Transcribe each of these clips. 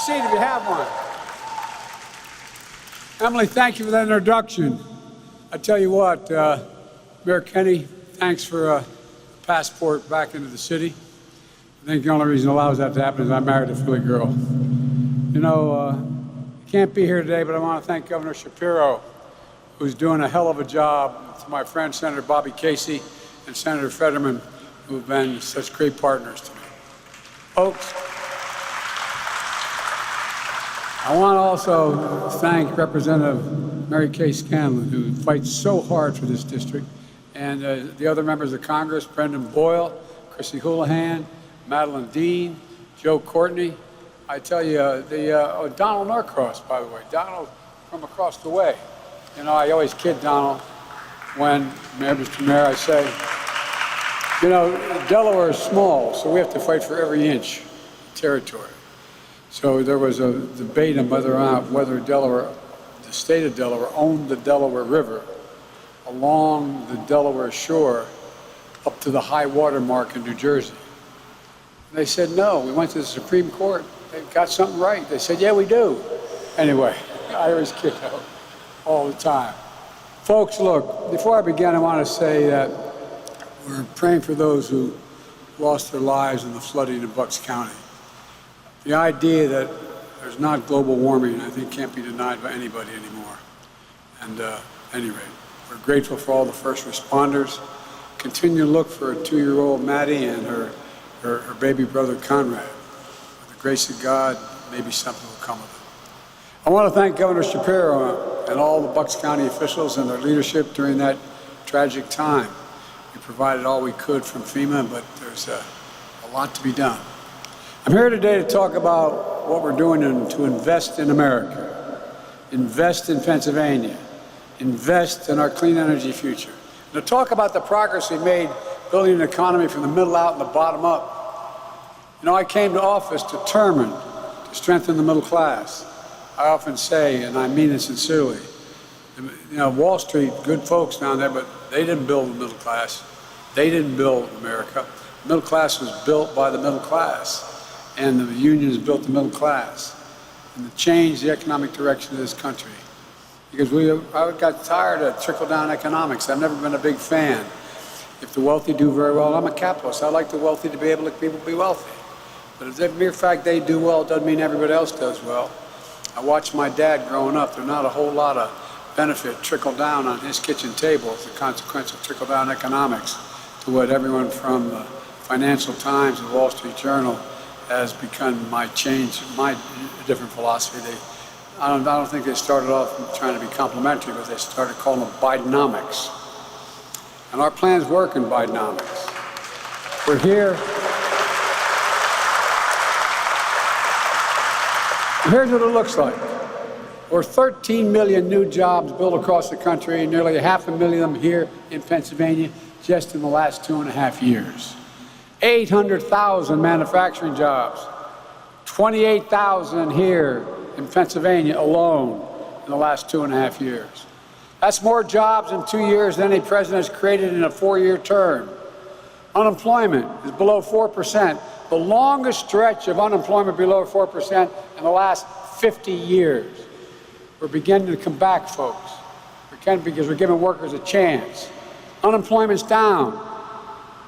seat if you have one. Emily, thank you for that introduction. I tell you what, Mayor Kenny, thanks for a passport back into the city. I think the only reason it allows that to happen is I married a Philly girl. You know, I can't be here today, but I want to thank Governor Shapiro, who's doing a hell of a job, to my friend Senator Bobby Casey and Senator Fetterman, who have been such great partners to me. Folks, I want to also thank Representative Mary Kay Scanlon, who fights so hard for this district, and the other members of Congress, Brendan Boyle, Chrissy Houlihan, Madeline Dean, Joe Courtney. I tell you, Donald Norcross, by the way, Donald from across the way. You know, I always kid Donald when, Mr. Mayor, I say, you know, Delaware is small, so we have to fight for every inch of territory. So there was a debate on whether Delaware, the state of Delaware, owned the Delaware River along the Delaware shore up to the high water mark in New Jersey. And they said no. We went to the Supreme Court. They got something right. They said, yeah, we do. Anyway, I always kid out all the time. Folks, look, before I begin, I want to say that we're praying for those who lost their lives in the flooding in Bucks County. The idea that there's not global warming, I think, can't be denied by anybody anymore. And at any rate, we're grateful for all the first responders. Continue to look for a 2-year-old Maddie and her baby brother Conrad. With the grace of God, maybe something will come of it. I want to thank Governor Shapiro and all the Bucks County officials and their leadership during that tragic time. We provided all we could from FEMA, but there's a lot to be done. I'm here today to talk about what we're doing to invest in America, invest in Pennsylvania, invest in our clean energy future, and to talk about the progress we made building an economy from the middle out and the bottom up. You know, I came to office determined to strengthen the middle class. I often say, and I mean it sincerely, you know, Wall Street, good folks down there, but they didn't build the middle class. They didn't build America. The middle class was built by the middle class. And the unions built the middle class and to change the economic direction of this country. Because I got tired of trickle-down economics. I've never been a big fan. If the wealthy do very well, I'm a capitalist. I like the wealthy to be able to let people be wealthy. But if the mere fact they do well doesn't mean everybody else does well. I watched my dad growing up. There's not a whole lot of benefit trickle down on his kitchen table as a consequence of trickle-down economics to what everyone from the Financial Times and Wall Street Journal has become my different philosophy. I don't think they started off trying to be complimentary, but they started calling them Bidenomics. And our plans work in Bidenomics. We're here. Here's what it looks like. We're 13 million new jobs built across the country, nearly 500,000 of them here in Pennsylvania just in the last 2.5 years. 800,000 manufacturing jobs, 28,000 here in Pennsylvania alone in the last 2.5 years. That's more jobs in 2 years than any president has created in a 4-year term. Unemployment is below 4%, the longest stretch of unemployment below 4% in the last 50 years. We're beginning to come back, folks. Because we're giving workers a chance. Unemployment's down.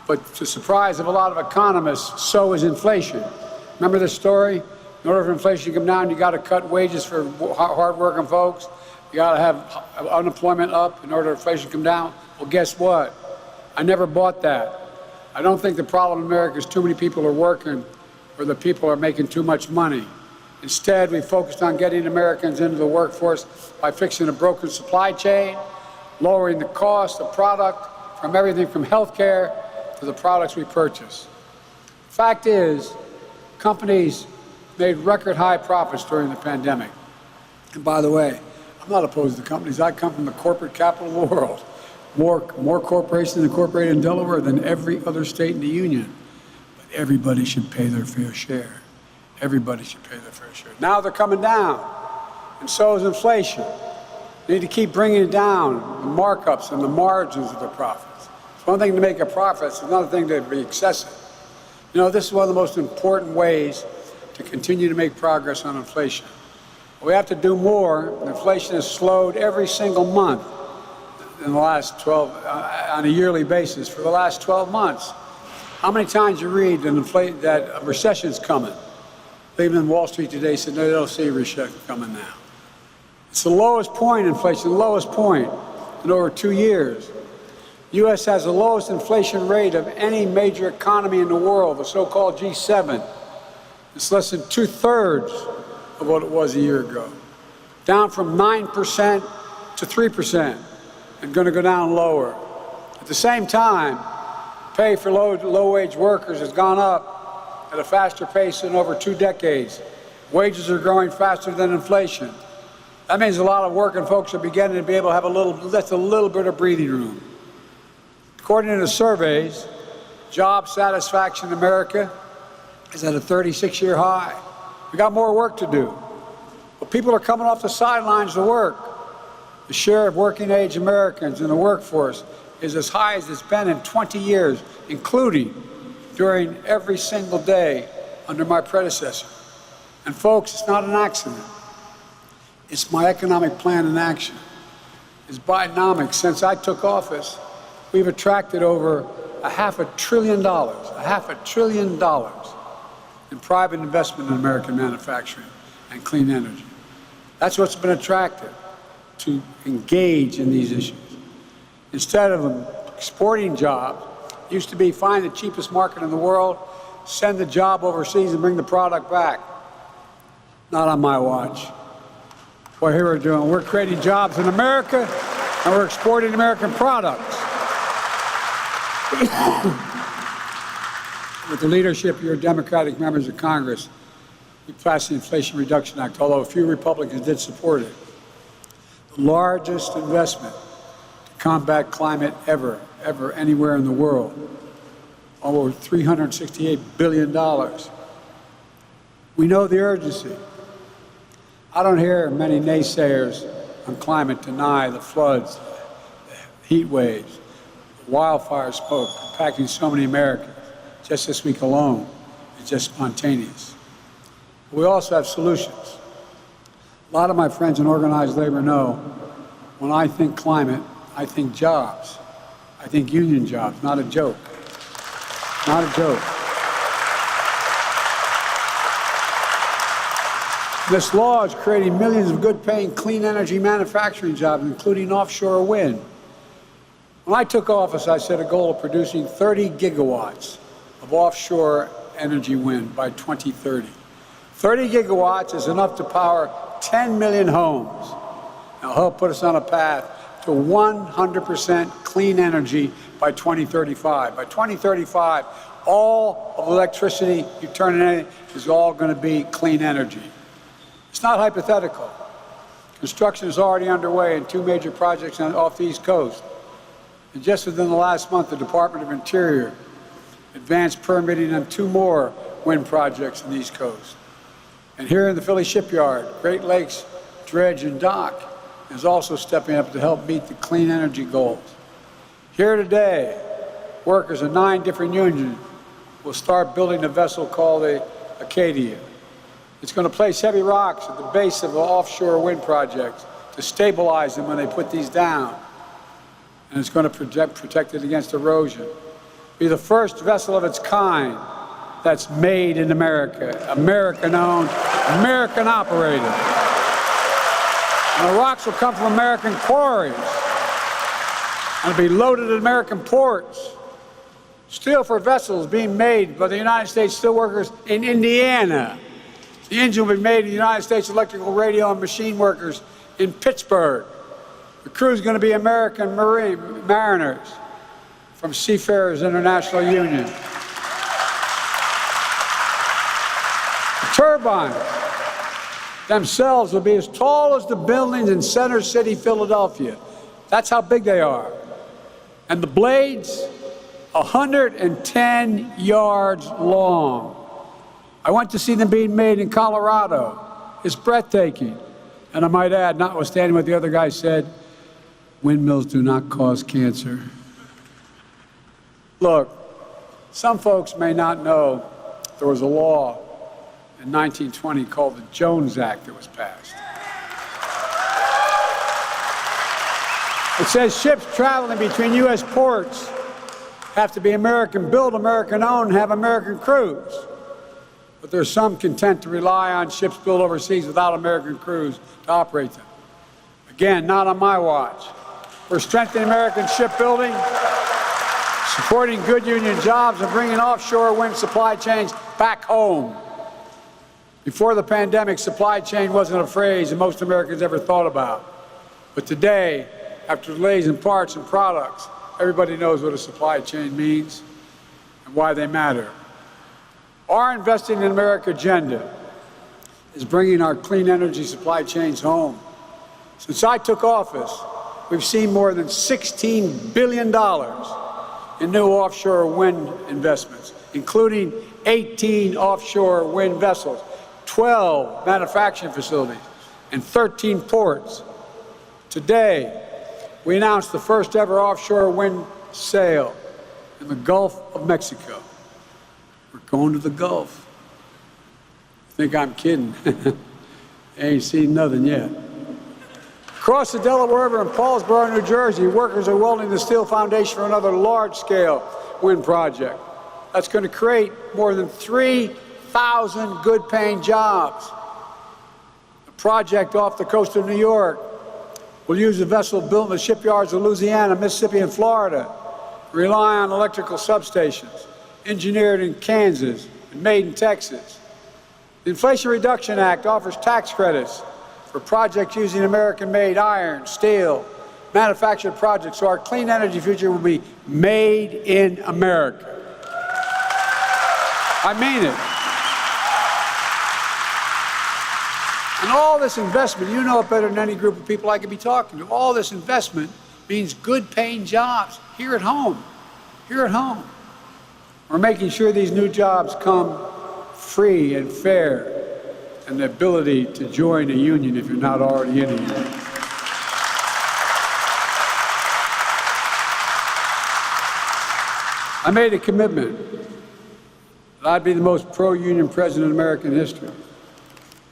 But to the surprise of a lot of economists, so is inflation. Remember this story? In order for inflation to come down, you got to cut wages for hard-working folks. You got to have unemployment up in order for inflation to come down. Well, guess what? I never bought that. I don't think the problem in America is too many people are working or the people are making too much money. Instead, we focused on getting Americans into the workforce by fixing a broken supply chain, lowering the cost of product from everything from health care to the products we purchase. Fact is, companies made record high profits during the pandemic. And by the way, I'm not opposed to companies. I come from the corporate capital of the world. More corporations incorporated in Delaware than every other state in the union. But everybody should pay their fair share. Everybody should pay their fair share. Now they're coming down, and so is inflation. They need to keep bringing it down, the markups and the margins of the profits. It's one thing to make a profit, it's another thing to be excessive. You know, this is one of the most important ways to continue to make progress on inflation. We have to do more. Inflation has slowed every single month in the last 12, on a yearly basis for the last 12 months. How many times you read that a recession's coming? Even Wall Street today said, no, they don't see a recession coming now. It's the lowest point, inflation, the lowest point in over 2 years. The U.S. has the lowest inflation rate of any major economy in the world, the so-called G7. It's less than 2/3 of what it was a year ago, down from 9% to 3%, and going to go down lower. At the same time, pay for low-wage workers has gone up at a faster pace than over 2 decades. Wages are growing faster than inflation. That means a lot of working folks are beginning to be able to have a little bit of breathing room. According to the surveys, job satisfaction in America is at a 36-year high. We got more work to do. But people are coming off the sidelines to work. The share of working-age Americans in the workforce is as high as it's been in 20 years, including during every single day under my predecessor. And folks, it's not an accident. It's my economic plan in action. It's Bidenomics. Since I took office, we've attracted over $500 billion in private investment in American manufacturing and clean energy. That's what's been attractive to engage in these issues. Instead of exporting jobs, it used to be find the cheapest market in the world, send the job overseas and bring the product back. Not on my watch. What here we're doing, we're creating jobs in America and we're exporting American products. With the leadership of your Democratic members of Congress, we passed the Inflation Reduction Act, although a few Republicans did support it. The largest investment to combat climate ever, anywhere in the world. Over $368 billion. We know the urgency. I don't hear many naysayers on climate deny the floods, the heat waves, the wildfire smoke impacting so many Americans. Just this week alone, it's just spontaneous. We also have solutions. A lot of my friends in organized labor know when I think climate, I think jobs. I think union jobs, not a joke. Not a joke. This law is creating millions of good-paying clean energy manufacturing jobs, including offshore wind. When I took office, I set a goal of producing 30 gigawatts of offshore energy wind by 2030. 30 gigawatts is enough to power 10 million homes. It'll help put us on a path to 100% clean energy by 2035. By 2035, all of the electricity you turn in is all going to be clean energy. It's not hypothetical. Construction is already underway in 2 major projects off the East Coast. And just within the last month, the Department of Interior advanced permitting on 2 more wind projects on the East Coast. And here in the Philly shipyard, Great Lakes Dredge and Dock is also stepping up to help meet the clean energy goals. Here today, workers in 9 different unions will start building a vessel called the Acadia. It's going to place heavy rocks at the base of the offshore wind projects to stabilize them when they put these down. And it's going to protect it against erosion. Be the first vessel of its kind that's made in America, American-owned, American-operated. And the rocks will come from American quarries. And it'll be loaded at American ports. Steel for vessels being made by the United States steelworkers in Indiana. The engine will be made in the United States electrical radio and machine workers in Pittsburgh. The crew is going to be American mariners from Seafarers International Union. The turbines themselves will be as tall as the buildings in Center City, Philadelphia. That's how big they are. And the blades, 110 yards long. I went to see them being made in Colorado. It's breathtaking. And I might add, notwithstanding what the other guy said, windmills do not cause cancer. Look, some folks may not know there was a law in 1920 called the Jones Act that was passed. It says ships traveling between U.S. ports have to be American-built, American-owned, and have American crews. But there's some content to rely on ships built overseas without American crews to operate them. Again, not on my watch. We're strengthening American shipbuilding, supporting good union jobs, and bringing offshore wind supply chains back home. Before the pandemic, supply chain wasn't a phrase that most Americans ever thought about. But today, after delays in parts and products, everybody knows what a supply chain means and why they matter. Our Investing in America agenda is bringing our clean energy supply chains home. Since I took office, we've seen more than $16 billion in new offshore wind investments, including 18 offshore wind vessels, 12 manufacturing facilities, and 13 ports. Today, we announced the first ever offshore wind sale in the Gulf of Mexico. We're going to the Gulf. I think I'm kidding. Ain't seen nothing yet. Across the Delaware River in Paulsboro, New Jersey, workers are welding the steel foundation for another large-scale wind project. That's going to create more than 3,000 good-paying jobs. The project off the coast of New York will use a vessel built in the shipyards of Louisiana, Mississippi, and Florida, rely on electrical substations, engineered in Kansas and made in Texas. The Inflation Reduction Act offers tax credits for projects using American-made iron, steel, manufactured projects, so our clean energy future will be made in America. I mean it. And all this investment, you know it better than any group of people I could be talking to, all this investment means good-paying jobs here at home, here at home. We're making sure these new jobs come free and fair, and the ability to join a union if you're not already in a union. I made a commitment that I'd be the most pro-union president in American history.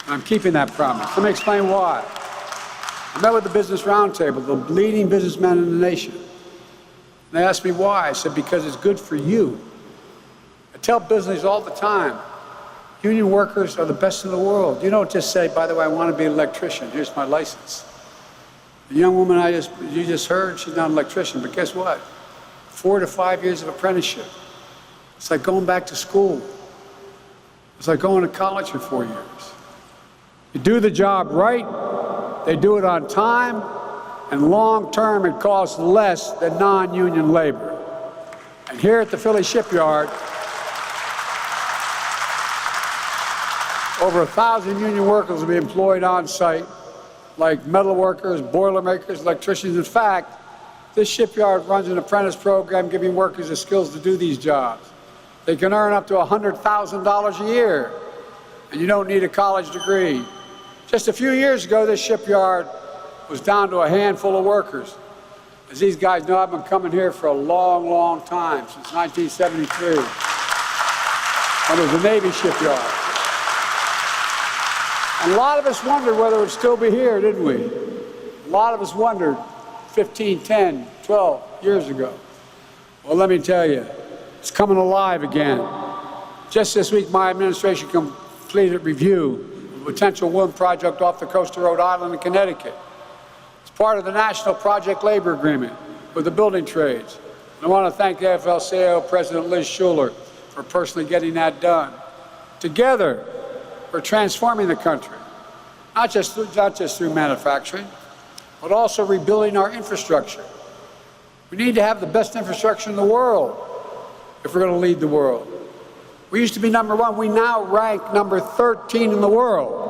I'm keeping that promise. Let me explain why. I met with the Business Roundtable, the leading businessmen in the nation. And they asked me why. I said, because it's good for you. I tell business all the time, union workers are the best in the world. You don't just say, by the way, I want to be an electrician. Here's my license. The young woman you just heard, she's not an electrician, but guess what? 4 to 5 years of apprenticeship. It's like going back to school. It's like going to college for 4 years. You do the job right, they do it on time, and long term it costs less than non-union labor. And here at the Philly shipyard, over 1,000 union workers will be employed on site, like metal workers, boiler makers, electricians. In fact, this shipyard runs an apprentice program giving workers the skills to do these jobs. They can earn up to $100,000 a year, and you don't need a college degree. Just a few years ago, this shipyard was down to a handful of workers. As these guys know, I've been coming here for a long, long time, since 1973, when it was a Navy shipyard. And a lot of us wondered whether it would still be here, didn't we? A lot of us wondered 15, 10, 12 years ago. Well, let me tell you, it's coming alive again. Just this week, my administration completed a review of a potential wind project off the coast of Rhode Island and Connecticut. It's part of the National Project Labor Agreement with the building trades. And I want to thank the AFL-CIO President Liz Shuler for personally getting that done. Together, we're transforming the country, not just through manufacturing, but also rebuilding our infrastructure. We need to have the best infrastructure in the world if we're going to lead the world. We used to be number 1. We now rank number 13 in the world.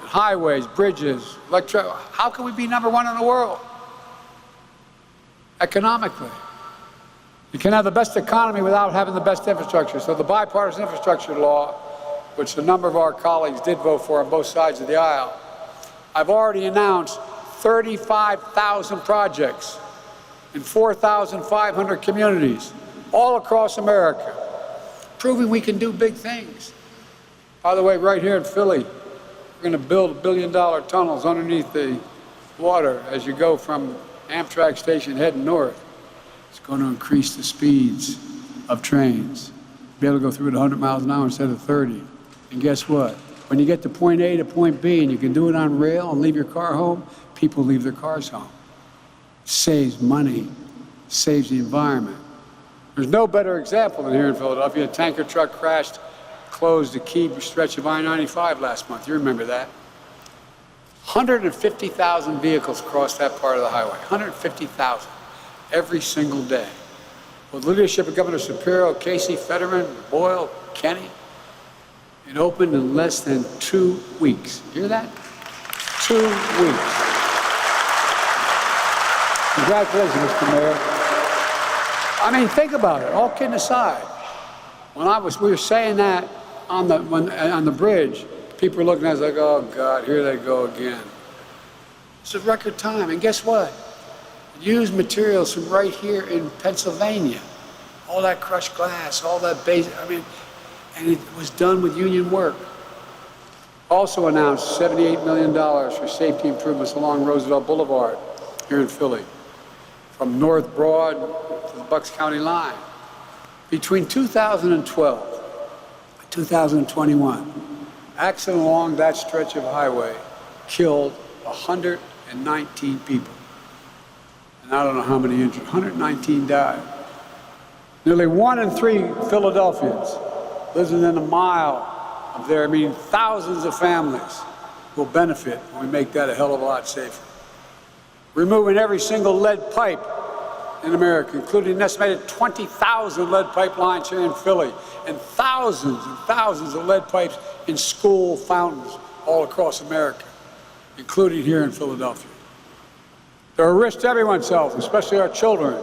Highways, bridges, how can we be number 1 in the world? Economically. You can have the best economy without having the best infrastructure. So the bipartisan infrastructure law, which a number of our colleagues did vote for on both sides of the aisle, I've already announced 35,000 projects in 4,500 communities all across America, proving we can do big things. By the way, right here in Philly, we're going to build billion-dollar tunnels underneath the water as you go from Amtrak station heading north. It's going to increase the speeds of trains. Be able to go through at 100 miles an hour instead of 30. And guess what? When you get to point A to point B and you can do it on rail and leave your car home, people leave their cars home. Saves money, saves the environment. There's no better example than here in Philadelphia. A tanker truck crashed, closed the key stretch of I-95 last month. You remember that? 150,000 vehicles cross that part of the highway. 150,000 every single day. With leadership of Governor Shapiro, Casey, Fetterman, Boyle, Kenny, it opened in less than 2 weeks. You hear that? 2 weeks. Congratulations, Mr. Mayor. I mean, think about it. All kidding aside, we were saying that on the bridge, people were looking at us like, oh God, here they go again. It's a record time, and guess what? Used materials from right here in Pennsylvania. All that crushed glass, all that base, and it was done with union work. Also announced $78 million for safety improvements along Roosevelt Boulevard here in Philly, from North Broad to the Bucks County line. Between 2012 and 2021, accident along that stretch of highway killed 119 people. And I don't know how many injured. 119 died. Nearly 1 in 3 Philadelphians lives within a mile of there. Thousands of families will benefit when we make that a hell of a lot safer. Removing every single lead pipe in America, including an estimated 20,000 lead pipelines here in Philly, and thousands of lead pipes in school fountains all across America, including here in Philadelphia. There are risks to everyone's health, especially our children.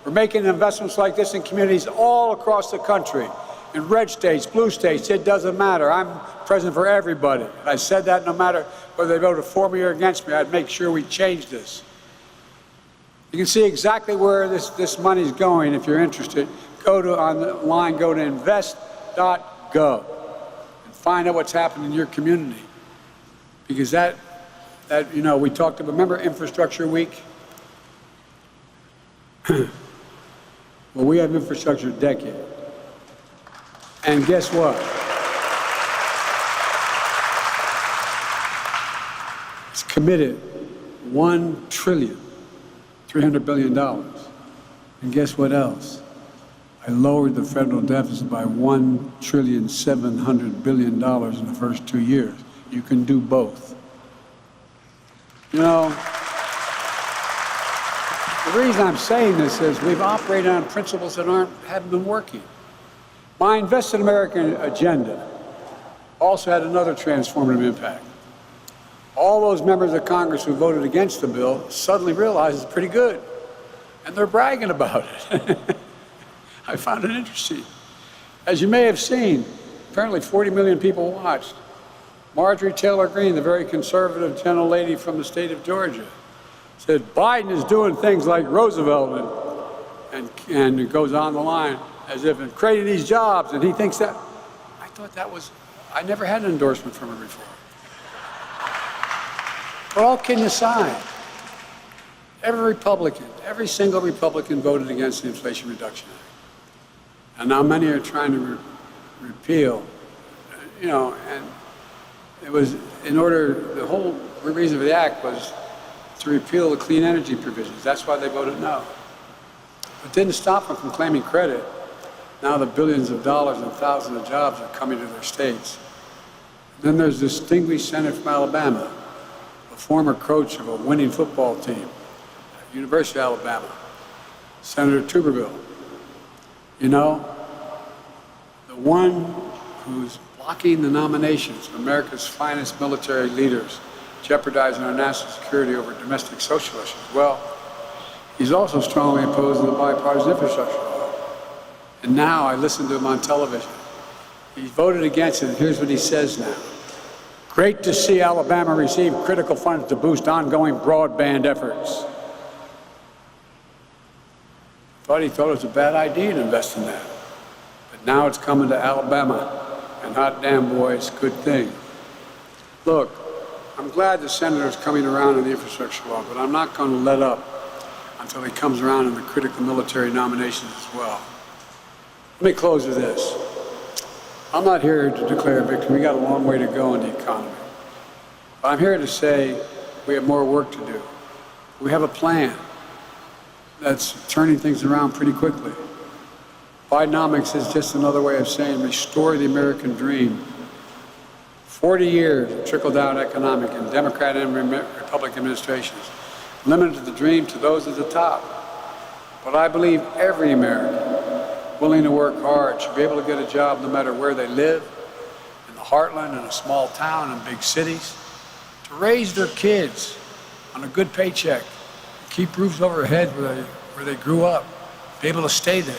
We're making investments like this in communities all across the country, in red states, blue states, it doesn't matter. I'm president for everybody. I said that no matter whether they voted for me or against me, I'd make sure we change this. You can see exactly where this money's going if you're interested. Go to online, go to invest.gov and find out what's happening in your community. Because we talked about, remember Infrastructure Week? Well, we have infrastructure a decade. And guess what? It's committed $1 trillion, $300 billion. And guess what else? I lowered the federal deficit by $1 trillion, $700 billion in the first 2 years. You can do both. The reason I'm saying this is we've operated on principles that haven't been working. My Invest in America agenda also had another transformative impact. All those members of Congress who voted against the bill suddenly realized it's pretty good, and they're bragging about it. I found it interesting. As you may have seen, apparently 40 million people watched. Marjorie Taylor Greene, the very conservative gentle lady from the state of Georgia, said Biden is doing things like Roosevelt, and it goes on the line as if in creating these jobs, and he thinks that. I thought that was, I never had an endorsement from her before. But all kidding aside, every single Republican voted against the Inflation Reduction Act. And now many are trying to repeal, and it was the whole reason for the act was to repeal the clean energy provisions. That's why they voted no. It didn't stop them from claiming credit. Now the billions of dollars and thousands of jobs are coming to their states. Then there's this distinguished senator from Alabama, a former coach of a winning football team at University of Alabama, Senator Tuberville. The one who's blocking the nominations of America's finest military leaders, jeopardizing our national security over domestic social issues. Well, he's also strongly opposed to the bipartisan infrastructure law. And now I listen to him on television. He voted against it, and here's what he says now. Great to see Alabama receive critical funds to boost ongoing broadband efforts. He thought it was a bad idea to invest in that. But now it's coming to Alabama. and hot damn boy, it's a good thing. Look, I'm glad the senator's coming around on the infrastructure law, but I'm not going to let up until he comes around on the critical military nominations as well. Let me close with this. I'm not here to declare victory. We got a long way to go in the economy. But I'm here to say we have more work to do. We have a plan that's turning things around pretty quickly. Bidenomics is just another way of saying restore the American dream. 40 years of trickle-down economic and Democrat and Republican administrations limited the dream to those at the top. But I believe every American willing to work hard should be able to get a job no matter where they live, in the heartland, in a small town, in big cities, to raise their kids on a good paycheck, keep roofs over their head where they grew up, be able to stay there.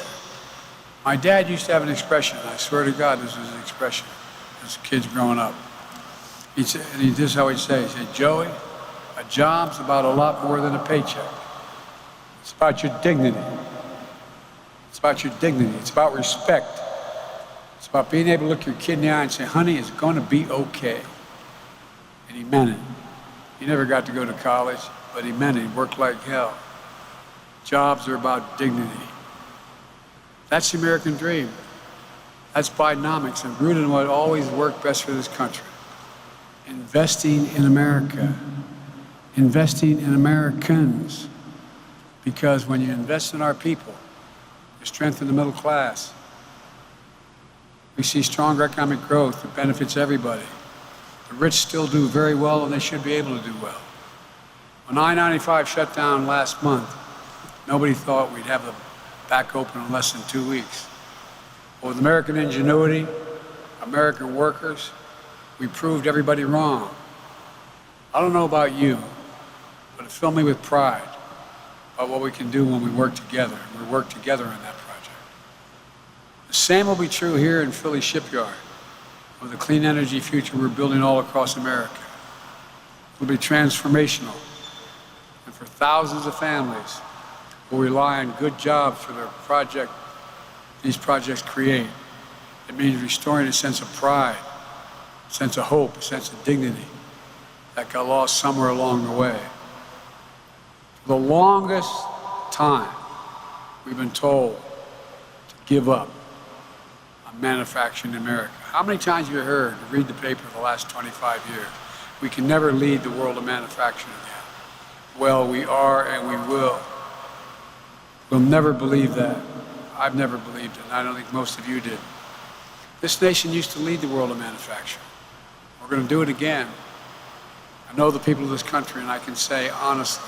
My dad used to have an expression, and I swear to God this was an expression, as kids growing up. This is how he'd say, Joey, a job's about a lot more than a paycheck. It's about your dignity. It's about your dignity. It's about respect. It's about being able to look your kid in the eye and say, honey, it's going to be okay. And he meant it. He never got to go to college, but he meant it. He worked like hell. Jobs are about dignity. That's the American dream. That's Bidenomics, and rooted in what always worked best for this country. Investing in America. Investing in Americans. Because when you invest in our people, you strengthen the middle class. We see stronger economic growth that benefits everybody. The rich still do very well, and they should be able to do well. When I-95 shut down last month, nobody thought we'd have the back open in less than 2 weeks. But with American ingenuity, American workers, we proved everybody wrong. I don't know about you, but it filled me with pride about what we can do when we work together. We work together on that project. The same will be true here in Philly Shipyard, with the clean energy future we're building all across America. It will be transformational, and for thousands of families who rely on good jobs for these projects create. It means restoring a sense of pride, a sense of hope, a sense of dignity that got lost somewhere along the way. For the longest time, we've been told to give up on manufacturing in America. How many times have you heard, read the paper the last 25 years, we can never lead the world of manufacturing again? Well, we are and we will. We'll never believe that. I've never believed it, and I don't think most of you did. This nation used to lead the world of manufacturing. We're going to do it again. I know the people of this country, and I can say honestly,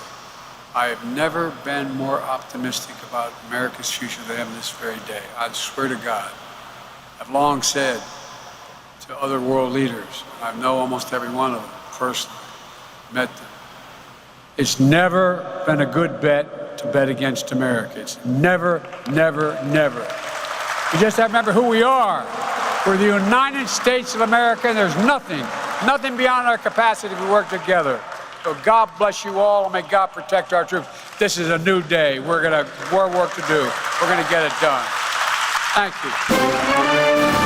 I have never been more optimistic about America's future than I am this very day. I swear to God. I've long said to other world leaders, I know almost every one of them personally, met them, it's never been a good bet to bet against America. It's never, never, never. We just have to remember who we are. We're the United States of America, and there's nothing beyond our capacity if we work together. So God bless you all, and may God protect our troops. This is a new day. We're more work to do. We're going to get it done. Thank you.